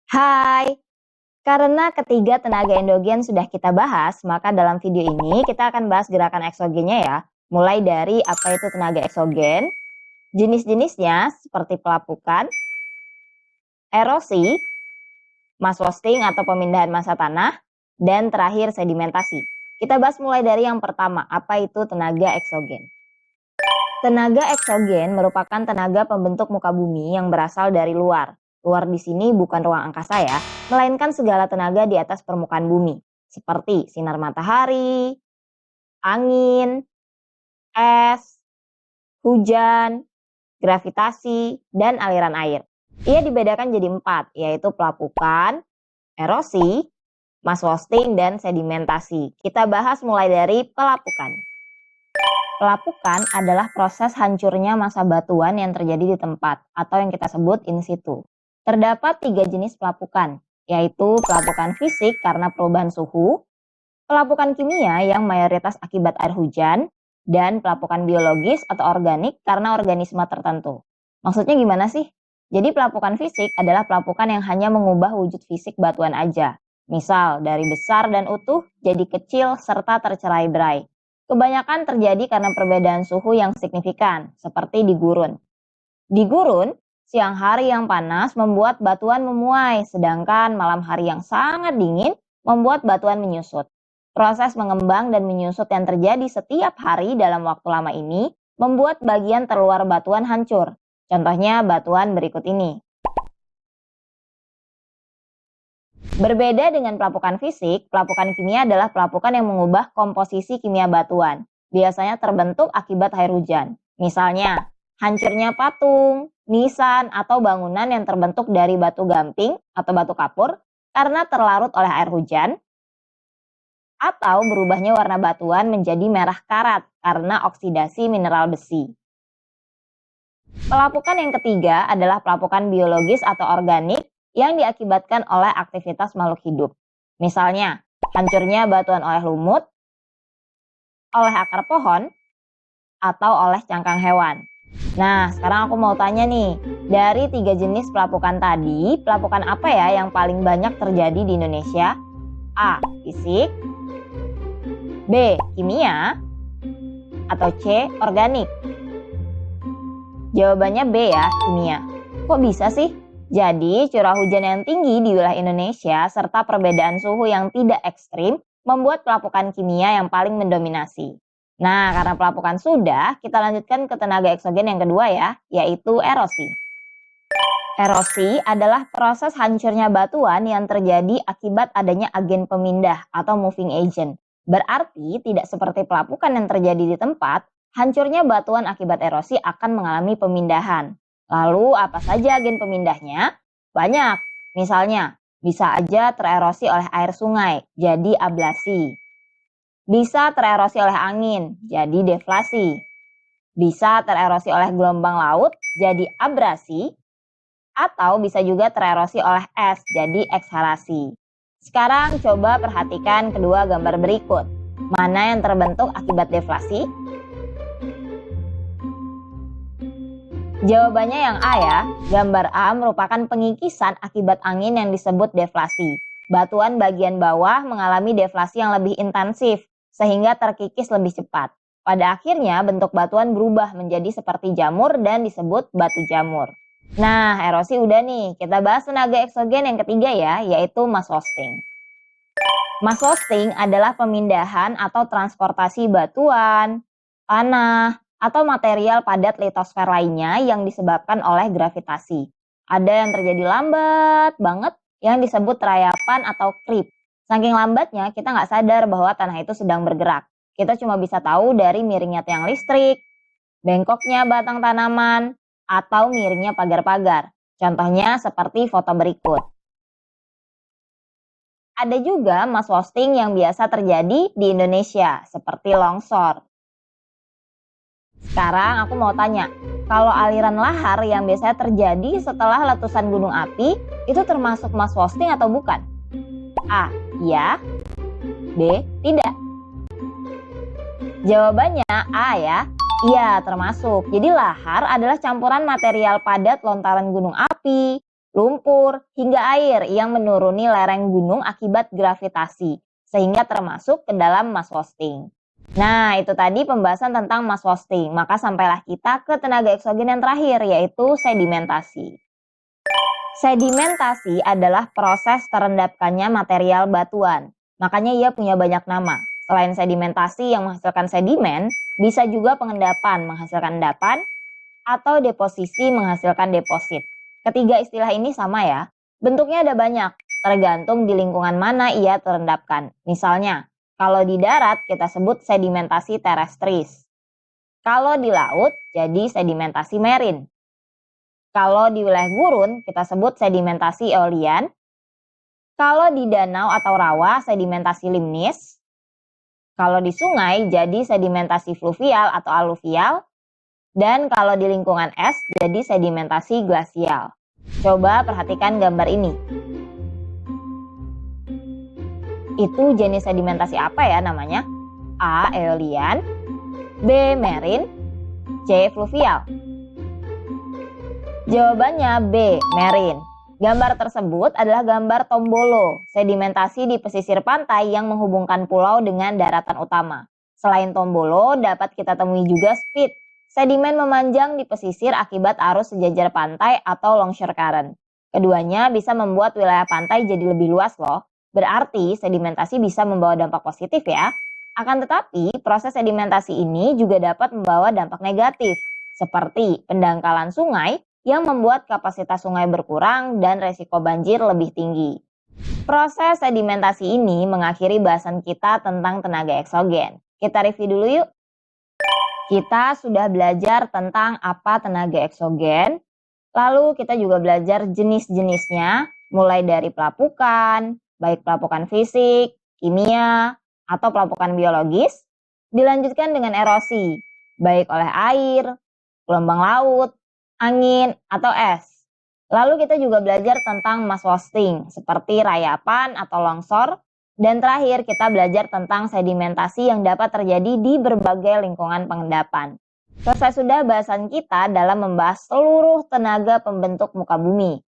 Hai, karena ketiga tenaga endogen sudah kita bahas, maka dalam video ini kita akan bahas gerakan eksogennya ya. Mulai dari apa itu tenaga eksogen, jenis-jenisnya seperti pelapukan, erosi, mass wasting atau pemindahan massa tanah, dan terakhir sedimentasi. Kita bahas mulai dari yang pertama, apa itu tenaga eksogen. Tenaga eksogen merupakan tenaga pembentuk muka bumi yang berasal dari luar. Luar di sini bukan ruang angkasa ya, melainkan segala tenaga di atas permukaan bumi, seperti sinar matahari, angin, es, hujan, gravitasi, dan aliran air. Ia dibedakan jadi 4, yaitu pelapukan, erosi, mass wasting, dan sedimentasi. Kita bahas mulai dari pelapukan. Pelapukan adalah proses hancurnya massa batuan yang terjadi di tempat atau yang kita sebut in situ. Terdapat 3 jenis pelapukan, yaitu pelapukan fisik karena perubahan suhu, pelapukan kimia yang mayoritas akibat air hujan, dan pelapukan biologis atau organik karena organisme tertentu. Maksudnya gimana sih? Jadi pelapukan fisik adalah pelapukan yang hanya mengubah wujud fisik batuan aja. Misal dari besar dan utuh jadi kecil serta tercerai-berai. Kebanyakan terjadi karena perbedaan suhu yang signifikan, seperti di gurun. Di gurun, siang hari yang panas membuat batuan memuai, sedangkan malam hari yang sangat dingin membuat batuan menyusut. Proses mengembang dan menyusut yang terjadi setiap hari dalam waktu lama ini membuat bagian terluar batuan hancur. Contohnya batuan berikut ini. Berbeda dengan pelapukan fisik, pelapukan kimia adalah pelapukan yang mengubah komposisi kimia batuan. Biasanya terbentuk akibat air hujan. Misalnya, hancurnya patung, nisan, atau bangunan yang terbentuk dari batu gamping atau batu kapur karena terlarut oleh air hujan, atau berubahnya warna batuan menjadi merah karat karena oksidasi mineral besi. Pelapukan yang ketiga adalah pelapukan biologis atau organik yang diakibatkan oleh aktivitas makhluk hidup. Misalnya, hancurnya batuan oleh lumut, oleh akar pohon, atau oleh cangkang hewan. Nah, sekarang aku mau tanya nih, dari 3 jenis pelapukan tadi, pelapukan apa ya yang paling banyak terjadi di Indonesia? A. Fisik, B. Kimia, atau C. Organik? Jawabannya B ya, kimia. Kok bisa sih? Jadi, curah hujan yang tinggi di wilayah Indonesia serta perbedaan suhu yang tidak ekstrim membuat pelapukan kimia yang paling mendominasi. Nah, karena pelapukan sudah, kita lanjutkan ke tenaga eksogen yang kedua ya, yaitu erosi. Erosi adalah proses hancurnya batuan yang terjadi akibat adanya agen pemindah atau moving agent. Berarti tidak seperti pelapukan yang terjadi di tempat, hancurnya batuan akibat erosi akan mengalami pemindahan. Lalu apa saja agen pemindahnya? Banyak. Misalnya, bisa aja tererosi oleh air sungai, jadi ablasi. Bisa tererosi oleh angin, jadi deflasi. Bisa tererosi oleh gelombang laut, jadi abrasi. Atau bisa juga tererosi oleh es, jadi ekshalasi. Sekarang coba perhatikan kedua gambar berikut. Mana yang terbentuk akibat deflasi? Jawabannya yang A ya, gambar A merupakan pengikisan akibat angin yang disebut deflasi. Batuan bagian bawah mengalami deflasi yang lebih intensif, sehingga terkikis lebih cepat. Pada akhirnya bentuk batuan berubah menjadi seperti jamur dan disebut batu jamur. Nah, erosi udah nih, kita bahas tenaga eksogen yang ketiga ya, yaitu mass wasting. Mass wasting adalah pemindahan atau transportasi batuan, tanah, atau material padat litosfer lainnya yang disebabkan oleh gravitasi. Ada yang terjadi lambat banget yang disebut rayapan atau creep. Saking lambatnya kita nggak sadar bahwa tanah itu sedang bergerak. Kita cuma bisa tahu dari miringnya tiang listrik, bengkoknya batang tanaman, atau miringnya pagar-pagar. Contohnya seperti foto berikut. Ada juga mass wasting yang biasa terjadi di Indonesia, seperti longsor. Sekarang aku mau tanya, kalau aliran lahar yang biasanya terjadi setelah letusan gunung api, itu termasuk mass wasting atau bukan? A. Iya. B. Tidak. Jawabannya A ya. Iya, termasuk. Jadi lahar adalah campuran material padat lontaran gunung api, lumpur, hingga air yang menuruni lereng gunung akibat gravitasi, sehingga termasuk ke dalam mass wasting. Nah, itu tadi pembahasan tentang mass wasting. Maka sampailah kita ke tenaga eksogen yang terakhir, yaitu sedimentasi. Sedimentasi adalah proses terendapkannya material batuan. Makanya ia punya banyak nama. Selain sedimentasi yang menghasilkan sedimen, bisa juga pengendapan menghasilkan endapan, atau deposisi menghasilkan deposit. Ketiga istilah ini sama ya. Bentuknya ada banyak, tergantung di lingkungan mana ia terendapkan. Misalnya, kalau di darat kita sebut sedimentasi terrestris. Kalau di laut jadi sedimentasi marine. Kalau di wilayah gurun kita sebut sedimentasi eolian. Kalau di danau atau rawa sedimentasi limnis. Kalau di sungai jadi sedimentasi fluvial atau aluvial. Dan kalau di lingkungan es jadi sedimentasi glasial. Coba perhatikan gambar ini. Itu jenis sedimentasi apa ya namanya? A. Eolian, B. Marine, C. Fluvial. Jawabannya B. Marine. Gambar tersebut adalah gambar tombolo, sedimentasi di pesisir pantai yang menghubungkan pulau dengan daratan utama. Selain tombolo, dapat kita temui juga spit, sedimen memanjang di pesisir akibat arus sejajar pantai atau longshore current. Keduanya bisa membuat wilayah pantai jadi lebih luas loh. Berarti sedimentasi bisa membawa dampak positif ya. Akan tetapi, proses sedimentasi ini juga dapat membawa dampak negatif, seperti pendangkalan sungai yang membuat kapasitas sungai berkurang dan resiko banjir lebih tinggi. Proses sedimentasi ini mengakhiri bahasan kita tentang tenaga eksogen. Kita review dulu yuk. Kita sudah belajar tentang apa tenaga eksogen, lalu kita juga belajar jenis-jenisnya, mulai dari pelapukan, baik pelapukan fisik, kimia, atau pelapukan biologis, dilanjutkan dengan erosi, baik oleh air, gelombang laut, angin, atau es. Lalu kita juga belajar tentang mass wasting, seperti rayapan atau longsor. Dan terakhir kita belajar tentang sedimentasi yang dapat terjadi di berbagai lingkungan pengendapan. Selesai sudah bahasan kita dalam membahas seluruh tenaga pembentuk muka bumi.